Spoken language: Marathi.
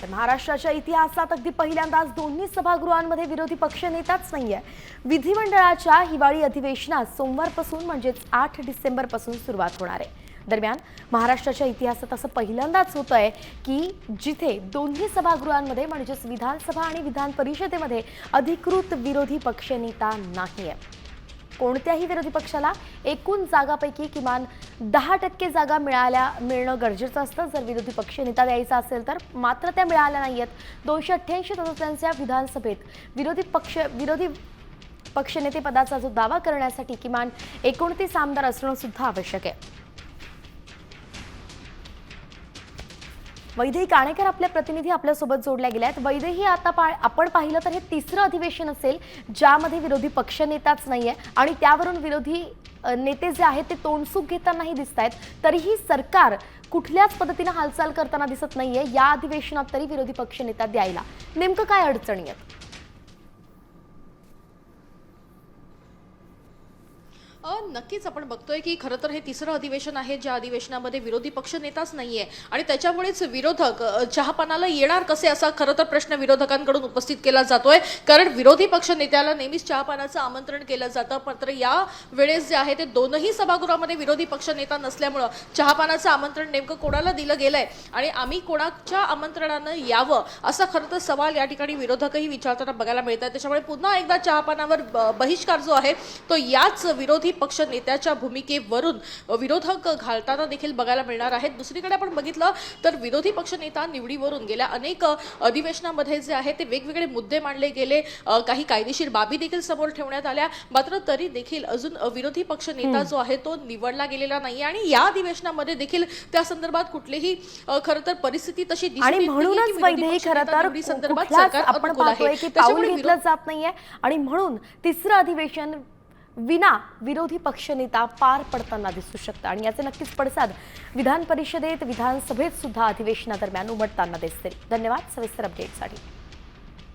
तर महाराष्ट्राच्या इतिहासात अगदी पहिल्यांदाच दोन्ही सभागृहांमध्ये विरोधी पक्षनेताच नाहीये। विधिमंडळाच्या हिवाळी अधिवेशनास सोमवारपासून म्हणजेच 8 डिसेंबरपासून सुरुवात होणार आहे। दरम्यान महाराष्ट्राच्या इतिहासात असं पहिल्यांदाच होतंय की जिथे दोन्ही सभागृहांमध्ये म्हणजेच विधानसभा आणि विधान परिषदेमध्ये अधिकृत विरोधी पक्षनेता नाहीये। कोणत्याही विरोधी पक्षाला एकूण जागांपैकी किमान 10% जागा मिळणं गरजेचं असतं। जर विरोधी पक्षनेता द्यायचा असेल तर मात्र त्या मिळाल्या नाहीयेत। 288 सदस्यांच्या विधानसभेत विरोधी पक्षनेते पदाचा जो दावा करण्यासाठी किमान 29 आमदार असणं सुद्धा आवश्यक आहे। वैदेही काणेकर आपले प्रतिनिधी आपल्यासोबत जोडल्या गेले आहेत। वैदेही, आता आपण पाहिलं तर हे तिसरं अधिवेशन असेल ज्यामध्ये विरोधी पक्षनेताच नाहीये आणि त्यावरून विरोधी नेते जे आहेत ते तोंडसुख घेतानाही दिसतायत। तरीही सरकार कुठल्याच पद्धतीने हालचाल करताना दिसत नाहीये। या अधिवेशनात तरी विरोधी पक्षनेता द्यायला नेमकं काय अडचणी आहेत? नक्कीच आपण बघतोय की खरं तर हे तिसरं अधिवेशन आहे ज्या अधिवेशनामध्ये विरोधी पक्ष नेताच नाहीये आणि त्याच्यामुळेच विरोधक चहापानाला येणार कसे असा खरं तर प्रश्न विरोधकांकडून उपस्थित केला जातोय। कारण विरोधी पक्ष नेत्याला नेहमीच चहापानाचं आमंत्रण केलं जातं, मात्र या वेळेस जे आहे ते दोनही सभागृहामध्ये विरोधी पक्ष नेता नसल्यामुळे चहापानाचं आमंत्रण नेमकं कोणाला दिलं गेलंय आणि आम्ही कोणाच्या आमंत्रणानं यावं असा खरं तर सवाल या ठिकाणी विरोधकही विचारताना बघायला मिळतात। त्याच्यामुळे पुन्हा एकदा चहापानावर बहिष्कार जो आहे तो याच विरोधी पक्ष नेत्याच्या भूमिकेवरून विरोधक घालताना देखील बघायला मिळणार आहेत। दुसरीकडे आपण बघितलं तर विरोधी पक्ष नेता निवडीवरून गेल्या अनेक अधिवेशनामध्ये जे आहे ते वेगवेगळे मुद्दे मांडले गेले, काही कायदेशीर बाबी देखील समोर ठेवण्यात आल्या, मात्र तरी देखील अजून विरोधी पक्ष नेता जो आहे तो निवडला गेलेला नाही आणि या अधिवेशनामध्ये देखील त्या संदर्भात कुठलीही खरं तर परिस्थिती तशी दिसत नाही। म्हणूनच वैदेही खरं तर संदर्भात सरकार आपण पाहतोय की पाऊल घेतलं जात नाहीये आणि म्हणून तिसरं अधिवेशन विना विरोधी पक्षनेता पार पडताना दिसू शकतं आणि याचे नक्कीच पडसाद विधान परिषदेत विधानसभेत सुद्धा अधिवेशनादरम्यान उमटताना दिसतील। धन्यवाद सविस्तर अपडेटसाठी।